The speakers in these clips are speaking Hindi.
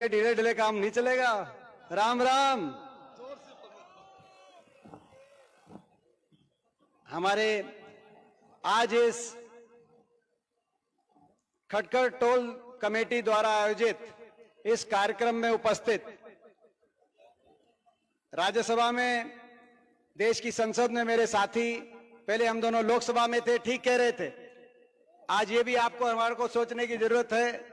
ढीले ढीले काम नहीं चलेगा। राम राम। हमारे आज इस खटकर टोल कमेटी द्वारा आयोजित इस कार्यक्रम में उपस्थित राज्यसभा में देश की संसद में मेरे साथी, पहले हम दोनों लोकसभा में थे, ठीक कह रहे थे। आज ये भी आपको हमारे को सोचने की जरूरत है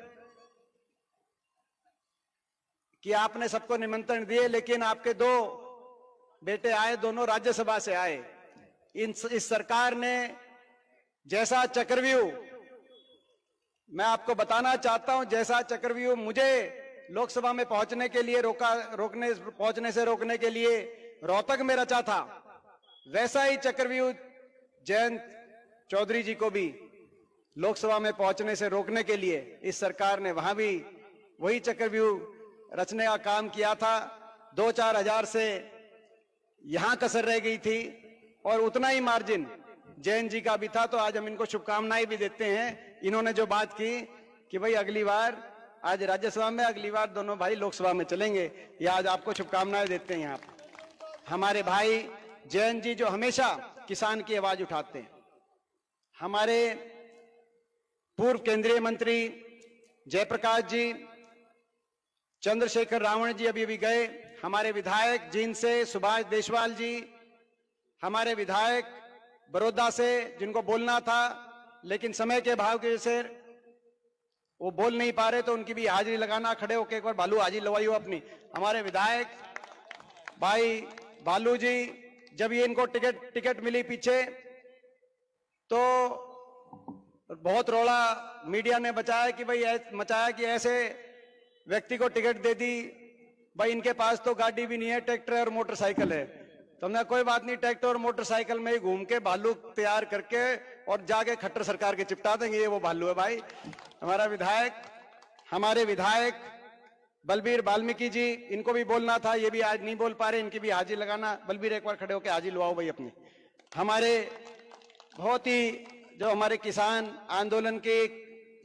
कि आपने सबको निमंत्रण दिए, लेकिन आपके दो बेटे आए, दोनों राज्यसभा से आए। इस सरकार ने जैसा चक्रव्यूह, मैं आपको बताना चाहता हूं, जैसा चक्रव्यूह मुझे लोकसभा में पहुंचने के लिए पहुंचने से रोकने के लिए रोहतक में रचा था, वैसा ही चक्रव्यूह जयंत चौधरी जी को भी लोकसभा में पहुंचने से रोकने के लिए इस सरकार ने वहां भी वही चक्रव्यूह रचने का काम किया था। 2-4 हजार से यहां कसर रह गई थी और उतना ही मार्जिन जैन जी का भी था। तो आज हम इनको शुभकामनाएं भी देते हैं। इन्होंने जो बात की कि भाई अगली बार आज राज्यसभा में, अगली बार दोनों भाई लोकसभा में चलेंगे, ये आज आपको शुभकामनाएं देते हैं। यहाँ हमारे भाई जैन जी जो हमेशा किसान की आवाज उठाते हैं, हमारे पूर्व केंद्रीय मंत्री जयप्रकाश जी, चंद्रशेखर रावण जी अभी अभी गए, हमारे विधायक जींद से सुभाष देशवाल जी, हमारे विधायक बड़ौदा से जिनको बोलना था लेकिन समय के अभाव की वजह से वो बोल नहीं पा रहे, तो उनकी भी हाजिरी लगाना, खड़े होकर एक बार बालू हाजिरी लगवाइयो अपनी। हमारे विधायक भाई बालू जी, जब ये इनको टिकट मिली पीछे तो बहुत रोड़ा मीडिया ने मचाया कि ऐसे व्यक्ति को टिकट दे दी, भाई इनके पास तो गाड़ी भी नहीं है, ट्रैक्टर और मोटरसाइकिल है। तो हमने कोई बात नहीं, ट्रैक्टर और मोटरसाइकिल में ही घूम के भालू तैयार करके और जाके खट्टर सरकार के चिपटा देंगे, ये वो भालू है भाई। हमारे विधायक बलबीर वाल्मीकि जी, इनको भी बोलना था, ये भी आज नहीं बोल पा रहे, इनकी भी हाजिरी लगाना। बलबीर एक बार खड़े होकर हाजिरी लवाओ भाई अपनी। हमारे बहुत ही जो हमारे किसान आंदोलन के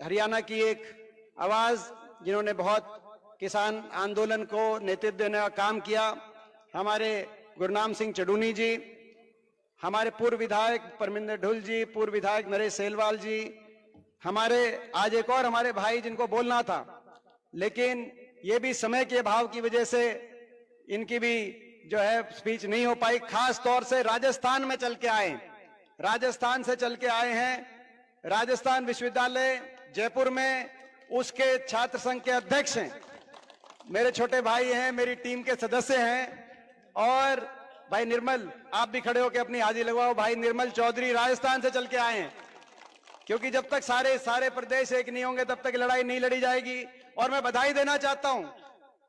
हरियाणा की एक आवाज, जिन्होंने बहुत किसान आंदोलन को नेतृत्व देने का काम किया, हमारे गुरनाम सिंह चडूनी जी, हमारे पूर्व विधायक परमिंदर ढुल जी, पूर्व विधायक नरेश सेलवाल जी, हमारे आज एक और हमारे भाई जिनको बोलना था लेकिन ये भी समय के अभाव की वजह से इनकी भी जो है स्पीच नहीं हो पाई। खास तौर से राजस्थान में चल के आए, राजस्थान से चल के आए हैं। राजस्थान विश्वविद्यालय जयपुर में उसके छात्र संघ के अध्यक्ष हैं, मेरे छोटे भाई हैं, मेरी टीम के सदस्य हैं। और भाई निर्मल, आप भी खड़े होकर अपनी हाजिरी लगवाओ। भाई निर्मल चौधरी राजस्थान से चल के आए हैं, क्योंकि जब तक सारे प्रदेश एक नहीं होंगे तब तक लड़ाई नहीं लड़ी जाएगी। और मैं बधाई देना चाहता हूं,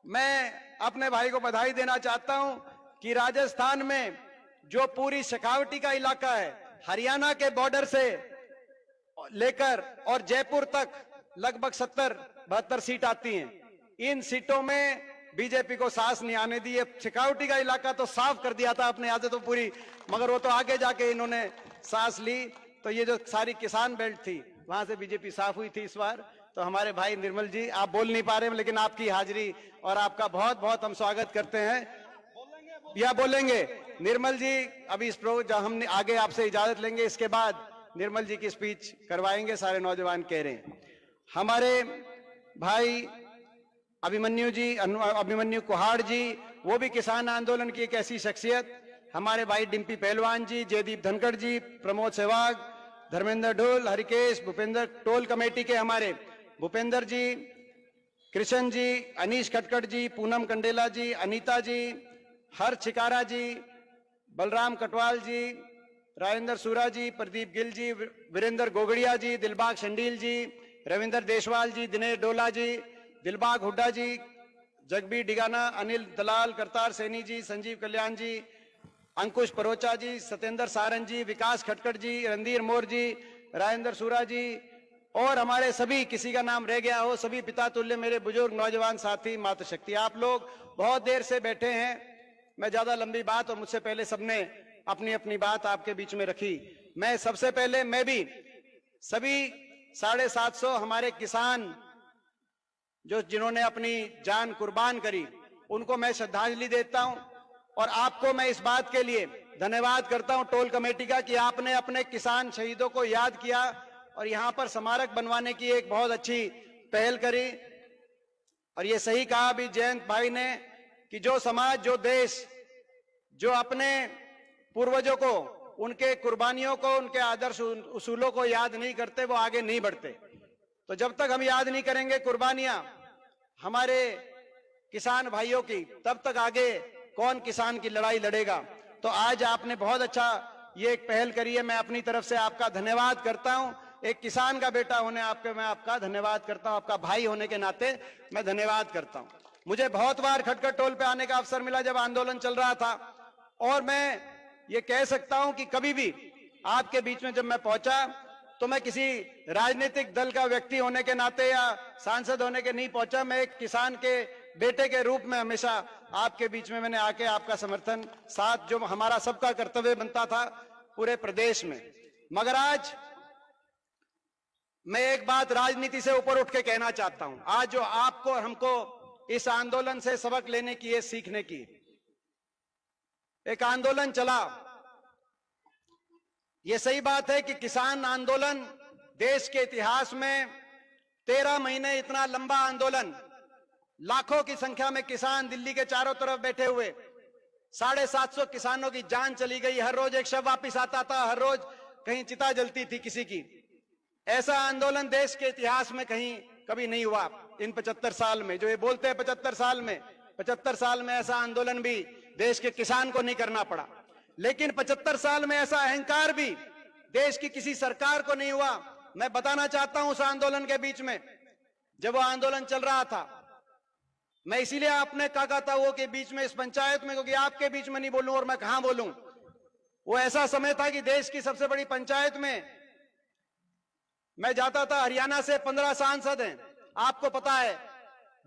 मैं अपने भाई को बधाई देना चाहता हूं कि राजस्थान में जो पूरी शेखावटी का इलाका है, हरियाणा के बॉर्डर से लेकर और जयपुर तक लगभग 70-72 सीट आती हैं। इन सीटों में बीजेपी को सांस नहीं आने दी। शेखावटी का इलाका तो साफ कर दिया था अपने यहाँ से तो पूरी, मगर वो तो आगे जाके इन्होंने सांस ली। तो ये जो सारी किसान बेल्ट थी वहां से बीजेपी साफ हुई थी इस बार। तो हमारे भाई निर्मल जी, आप बोल नहीं पा रहे हैं, लेकिन आपकी हाजिरी और आपका बहुत बहुत हम स्वागत करते हैं। या बोलेंगे निर्मल जी, अभी इस प्रोग्राम हम आगे आपसे इजाजत लेंगे, इसके बाद निर्मल जी की स्पीच करवाएंगे, सारे नौजवान कह रहे हैं। हमारे भाई अभिमन्यु जी, अभिमन्यु कुहाड़ जी, वो भी किसान आंदोलन की एक ऐसी शख्सियत। हमारे भाई डिम्पी पहलवान जी, जयदीप धनखड़ जी, प्रमोद सहवाग, धर्मेंद्र ढोल, हरिकेश, भूपेंद्र, टोल कमेटी के हमारे भूपेंद्र जी, कृष्ण जी, अनीश खटखड़ जी, पूनम कंडेला जी, अनीता जी, हर छिकारा जी, बलराम कटवाल जी, राजेंद्र सूरा जी, प्रदीप गिल जी, वीरेंद्र गोगड़िया जी, दिलबाग शंडील जी, रविंद्र देशवाल जी, दिनेश डोला जी, दिलबाग हुड्डा जी, जगबीर डिगाना, अनिल दलाल, करतार सैनी जी, संजीव कल्याण जी, अंकुश परोचा जी, सत्येंद्र सारन जी, विकास खटखड़ जी, रणधीर मोर जी, राजेंद्र सूरा जी, और हमारे सभी, किसी का नाम रह गया हो, सभी पिता तुल्य मेरे बुजुर्ग नौजवान साथी, मातृशक्ति, आप लोग बहुत देर से बैठे हैं। मैं ज्यादा लंबी बात, और मुझसे पहले सबने अपनी अपनी बात आपके बीच में रखी। मैं सबसे पहले मैं भी सभी 750 हमारे किसान जिन्होंने अपनी जान कुर्बान करी, उनको मैं श्रद्धांजलि देता हूं। और आपको मैं इस बात के लिए धन्यवाद करता हूं टोल कमेटी का कि आपने अपने किसान शहीदों को याद किया और यहां पर स्मारक बनवाने की एक बहुत अच्छी पहल करी। और ये सही कहा अभी जयंत भाई ने कि जो समाज, जो देश, जो अपने पूर्वजों को, उनके कुर्बानियों को, उनके आदर्श उसूलों को याद नहीं करते, वो आगे नहीं बढ़ते। तो जब तक हम याद नहीं करेंगे कुर्बानियां हमारे किसान भाइयों की, तब तक आगे कौन किसान की लड़ाई लड़ेगा। तो आज आपने बहुत अच्छा ये एक पहल करी है, मैं अपनी तरफ से आपका धन्यवाद करता हूं। एक किसान का बेटा होने मैं आपका धन्यवाद करता हूं, आपका भाई होने के नाते मैं धन्यवाद करता हूं। मुझे बहुत बार खटखड़ टोल पे आने का अवसर मिला जब आंदोलन चल रहा था, और मैं ये कह सकता हूं कि कभी भी आपके बीच में जब मैं पहुंचा तो मैं किसी राजनीतिक दल का व्यक्ति होने के नाते या सांसद होने के नहीं पहुंचा। मैं एक किसान के बेटे के रूप में हमेशा आपके बीच में मैंने आके आपका समर्थन साथ, जो हमारा सबका कर्तव्य बनता था पूरे प्रदेश में। मगर आज मैं एक बात राजनीति से ऊपर उठ के कहना चाहता हूं। आज जो आपको और हमको इस आंदोलन से सबक लेने की है, सीखने की, एक आंदोलन चला। यह सही बात है कि किसान आंदोलन देश के इतिहास में 13 महीने इतना लंबा आंदोलन, लाखों की संख्या में किसान दिल्ली के चारों तरफ बैठे हुए, 750 किसानों की जान चली गई, हर रोज एक शव वापिस आता था, हर रोज कहीं चिता जलती थी किसी की। ऐसा आंदोलन देश के इतिहास में कहीं कभी नहीं हुआ इन 75 साल में। जो ये बोलते हैं 75 साल में, 75 साल में ऐसा आंदोलन भी देश के किसान को नहीं करना पड़ा। लेकिन 75 साल में ऐसा अहंकार भी देश की किसी सरकार को नहीं हुआ। मैं बताना चाहता हूं उस आंदोलन के बीच में जब वो आंदोलन चल रहा था, मैं इसीलिए आपने कहा था वो के बीच में इस पंचायत में, क्योंकि आपके बीच में नहीं बोलूं और मैं कहां बोलूं। वो ऐसा समय था कि देश की सबसे बड़ी पंचायत में मैं जाता था। हरियाणा से 15 सांसद हैं, आपको पता है,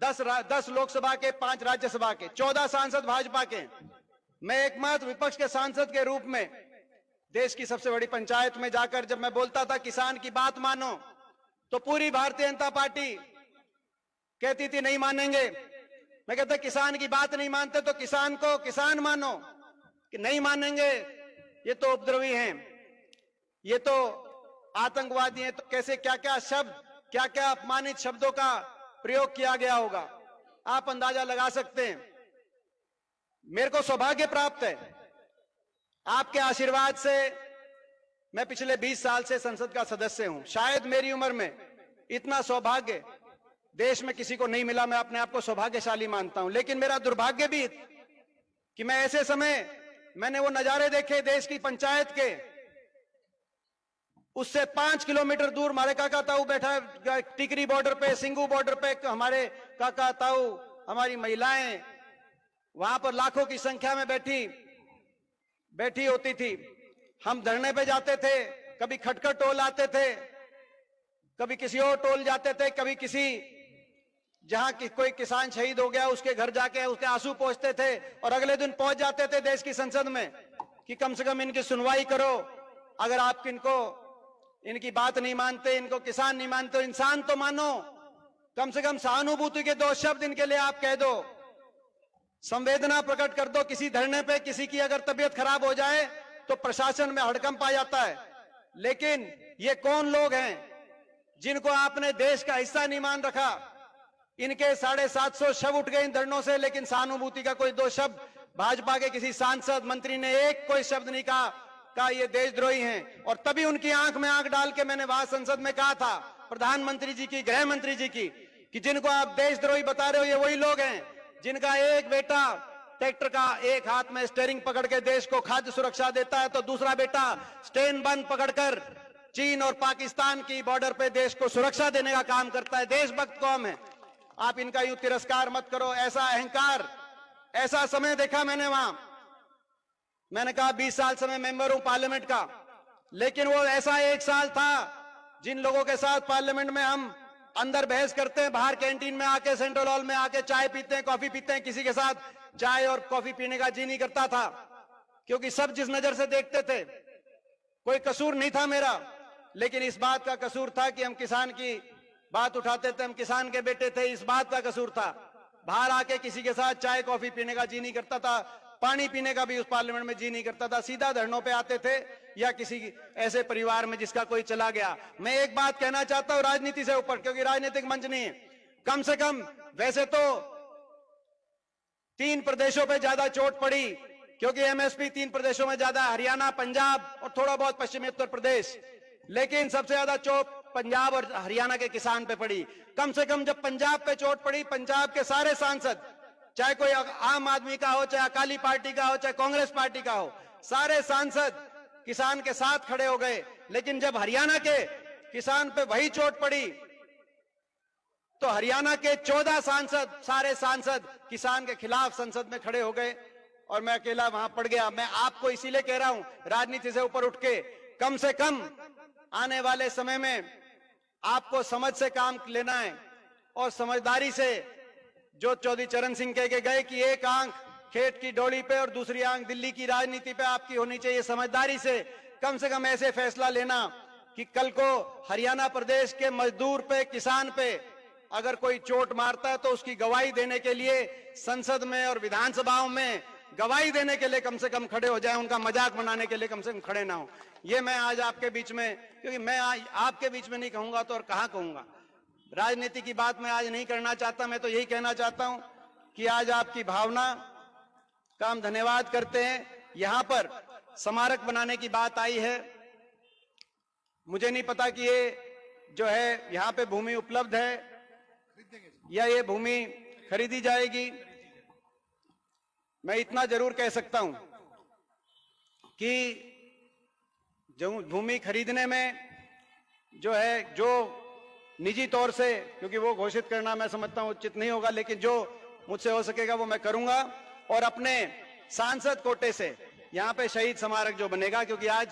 10 लोकसभा के, 5 राज्यसभा के, 14 सांसद भाजपा के। मैं एकमात्र विपक्ष के सांसद के रूप में देश की सबसे बड़ी पंचायत में जाकर जब मैं बोलता था किसान की बात मानो, तो पूरी भारतीय जनता पार्टी कहती थी नहीं मानेंगे। मैं कहता किसान की बात नहीं मानते तो किसान को किसान मानो, कि नहीं मानेंगे ये तो उपद्रवी हैं, ये तो आतंकवादी हैं। तो कैसे क्या क्या शब्द, क्या क्या अपमानित शब्दों का प्रयोग किया गया होगा, आप अंदाजा लगा सकते हैं। मेरे को सौभाग्य प्राप्त है आपके आशीर्वाद से, मैं पिछले 20 साल से संसद का सदस्य हूं। शायद मेरी उम्र में इतना सौभाग्य देश में किसी को नहीं मिला, मैं अपने आप को सौभाग्यशाली मानता हूं। लेकिन मेरा दुर्भाग्य भी कि मैं ऐसे समय मैंने वो नजारे देखे देश की पंचायत के, उससे 5 किलोमीटर दूर हमारे काका ताऊ बैठा है टिकरी बॉर्डर पे, सिंगू बॉर्डर पे हमारे काका ताऊ, हमारी महिलाएं वहां पर लाखों की संख्या में बैठी होती थी। हम धरने पे जाते थे, कभी खटखड़ टोल आते थे, कभी किसी और टोल जाते थे, कभी किसी जहां कोई किसान शहीद हो गया उसके घर जाके उसके आंसू पहुंचते थे, और अगले दिन पहुंच जाते थे देश की संसद में कि कम से कम इनकी सुनवाई करो। अगर आप इनकी बात नहीं मानते, इनको किसान नहीं मानते, इंसान तो मानो, कम से कम सहानुभूति के 2 शब्द इनके लिए आप कह दो, संवेदना प्रकट कर दो। किसी धरने पे किसी की अगर तबीयत खराब हो जाए तो प्रशासन में हड़कंप आ जाता है। लेकिन ये कौन लोग हैं जिनको आपने देश का हिस्सा नहीं मान रखा? इनके 750 शव उठ गए इन धरनों से, लेकिन सहानुभूति का कोई 2 शब्द भाजपा के किसी सांसद मंत्री ने कोई शब्द नहीं कहा ये देशद्रोही हैं। और तभी उनकी आंख में आंख डाल के मैंने वहां संसद में कहा था प्रधानमंत्री जी की, गृह मंत्री जी की, कि जिनको आप देशद्रोही बता रहे हो ये वही लोग हैं जिनका एक बेटा ट्रैक्टर का एक हाथ में स्टीयरिंग पकड़ के देश को खाद्य सुरक्षा देता है, तो दूसरा बेटा स्टेन बंद पकड़कर चीन और पाकिस्तान की बॉर्डर पे देश को सुरक्षा देने का काम करता है। देशभक्त कौम है, आप इनका यूं तिरस्कार मत करो। ऐसा अहंकार, ऐसा समय देखा मैंने वहां। मैंने कहा 20 साल से मैं मेंबर हूं पार्लियामेंट का, लेकिन वो ऐसा 1 साल था जिन लोगों के साथ पार्लियामेंट में हम अंदर बहस करते हैं, बाहर कैंटीन में आके, सेंट्रल हॉल में आके चाय पीते हैं, कॉफी पीते हैं, किसी के साथ चाय और कॉफी पीने का जी नहीं करता था, क्योंकि सब जिस नजर से देखते थे। कोई कसूर नहीं था मेरा, लेकिन इस बात का कसूर था कि हम किसान की बात उठाते थे, हम किसान के बेटे थे, इस बात का कसूर था। बाहर आके किसी के साथ चाय कॉफी पीने का जी नहीं करता था, पानी पीने का भी उस पार्लियामेंट में जी नहीं करता था, सीधा धरनों पे आते थे, या किसी ऐसे परिवार में जिसका कोई चला गया। मैं एक बात कहना चाहता हूं राजनीति से ऊपर, क्योंकि राजनीतिक मंच नहीं है, कम से कम वैसे तो 3 प्रदेशों पे ज्यादा चोट पड़ी, क्योंकि एमएसपी 3 प्रदेशों में ज्यादा, हरियाणा, पंजाब और थोड़ा बहुत पश्चिमी उत्तर प्रदेश, लेकिन सबसे ज्यादा चोट पंजाब और हरियाणा के किसान पे पड़ी। कम से कम जब पंजाब पे चोट पड़ी, पंजाब के सारे सांसद, चाहे कोई आम आदमी का हो, चाहे अकाली पार्टी का हो, चाहे कांग्रेस पार्टी का हो, सारे सांसद किसान के साथ खड़े हो गए। लेकिन जब हरियाणा के किसान पे वही चोट पड़ी, तो हरियाणा के 14 सांसद, सारे सांसद किसान के खिलाफ संसद में खड़े हो गए और मैं अकेला वहां पड़ गया। मैं आपको इसीलिए कह रहा हूं, राजनीति से ऊपर उठ के कम से कम आने वाले समय में आपको समझ से काम लेना है और समझदारी से, जो चौधरी चरण सिंह कह के गए कि एक आंख खेत की डोली पे और दूसरी आंख दिल्ली की राजनीति पे आपकी होनी चाहिए, समझदारी से कम ऐसे फैसला लेना कि कल को हरियाणा प्रदेश के मजदूर पे, किसान पे अगर कोई चोट मारता है तो उसकी गवाही देने के लिए संसद में और विधानसभाओं में गवाही देने के लिए कम से कम खड़े हो जाए, उनका मजाक बनाने के लिए कम से कम खड़े ना हो। ये मैं आज आपके बीच में, क्योंकि मैं आज आपके बीच में नहीं कहूंगा तो और कहां कहूंगा, राजनीति की बात मैं आज नहीं करना चाहता। मैं तो यही कहना चाहता हूं कि आज आपकी भावना का हम धन्यवाद करते हैं। यहां पर स्मारक बनाने की बात आई है, मुझे नहीं पता कि ये जो है यहां पे भूमि उपलब्ध है या ये भूमि खरीदी जाएगी। मैं इतना जरूर कह सकता हूं कि जो भूमि खरीदने में जो है, जो निजी तौर से, क्योंकि वो घोषित करना मैं समझता हूं उचित नहीं होगा, लेकिन जो मुझसे हो सकेगा वो मैं करूंगा। और अपने सांसद कोटे से यहां पे शहीद स्मारक जो बनेगा, क्योंकि आज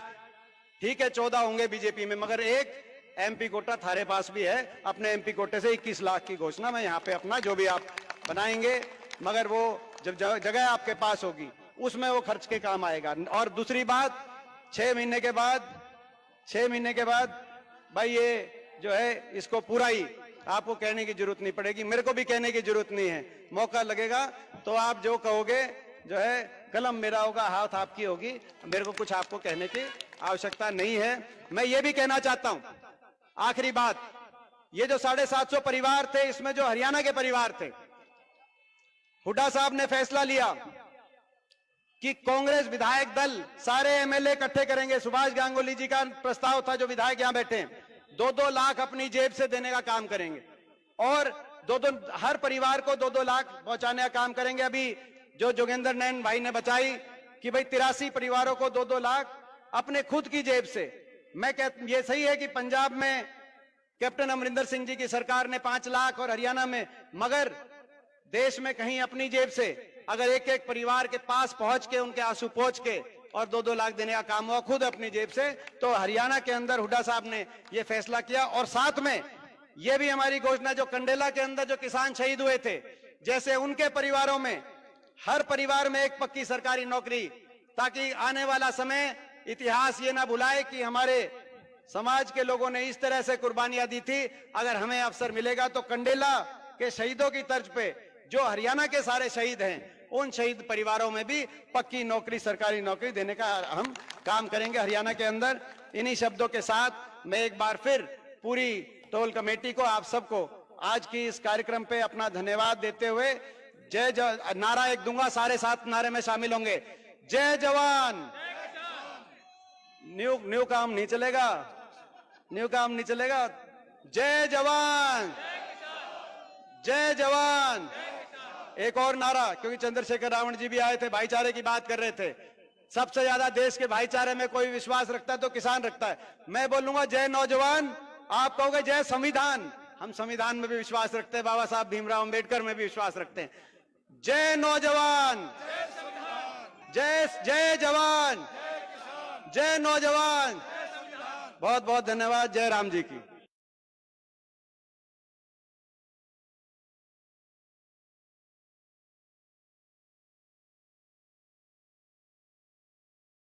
ठीक है 14 होंगे बीजेपी में, मगर एक एमपी कोटा थारे पास भी है, अपने एमपी कोटे से 21 लाख की घोषणा मैं यहाँ पे अपना जो भी आप बनाएंगे, मगर वो जब जगह आपके पास होगी उसमें वो खर्च के काम आएगा। और दूसरी बात, 6 महीने के बाद भाई ये जो है इसको पूरा ही आपको कहने की जरूरत नहीं पड़ेगी, मेरे को भी कहने की जरूरत नहीं है। मौका लगेगा तो आप जो कहोगे जो है, कलम मेरा होगा, हाथ आपकी होगी, मेरे को कुछ आपको कहने की आवश्यकता नहीं है। मैं ये भी कहना चाहता हूं, आखिरी बात, ये जो 750 परिवार थे, इसमें जो हरियाणा के परिवार थे, हुड्डा साहब ने फैसला लिया कि कांग्रेस विधायक दल सारे एमएलए इकट्ठे करेंगे। सुभाष गांगुली जी का प्रस्ताव था, जो विधायक यहां बैठे हैं, 2-2 लाख अपनी जेब से देने का काम करेंगे और हर परिवार को 2-2 लाख पहुंचाने का काम करेंगे। अभी जो जोगेंद्र नैन भाई ने बताई कि भाई 83 परिवारों को 2-2 लाख अपने खुद की जेब से। ये सही है कि पंजाब में कैप्टन अमरिंदर सिंह जी की सरकार ने 5 लाख और हरियाणा में, मगर देश में कहीं अपनी जेब से अगर एक परिवार के पास पहुंच के, उनके आंसू पहुंच के और 2-2 लाख देने का काम हुआ खुद अपनी जेब से, तो हरियाणा के अंदर हुड्डा साहब ने यह फैसला किया। और साथ में यह भी हमारी घोषणा, जो कंडेला के अंदर जो किसान शहीद हुए थे, जैसे उनके परिवारों में, हर परिवार में एक पक्की सरकारी नौकरी, ताकि आने वाला समय इतिहास ये ना भुलाए कि हमारे समाज के लोगों ने इस तरह से कुर्बानियां दी थी। अगर हमें अवसर मिलेगा तो कंडेला के शहीदों की तर्ज पे जो हरियाणा के सारे शहीद हैं, उन शहीद परिवारों में भी पक्की नौकरी, सरकारी नौकरी देने का हम काम करेंगे हरियाणा के अंदर। इन्हीं शब्दों के साथ मैं एक बार फिर पूरी टोल कमेटी को, आप सबको आज की इस कार्यक्रम पे अपना धन्यवाद देते हुए, नारा एक दूंगा, सारे 7 नारे में शामिल होंगे। जय जवान, न्यू काम नहीं चलेगा, न्यू काम नहीं चलेगा। जय जवान, जय जवान। एक और नारा, क्योंकि चंद्रशेखर रावण जी भी आए थे, भाईचारे की बात कर रहे थे। सबसे ज्यादा देश के भाईचारे में कोई विश्वास रखता है तो किसान रखता है। मैं बोलूंगा जय नौजवान, आप कहोगे जय संविधान। हम संविधान में भी विश्वास रखते हैं, बाबा साहब भीमराव अंबेडकर में भी विश्वास रखते हैं। जय नौजवान, जय जवान, जय नौजवान। बहुत बहुत धन्यवाद। जय राम जी की।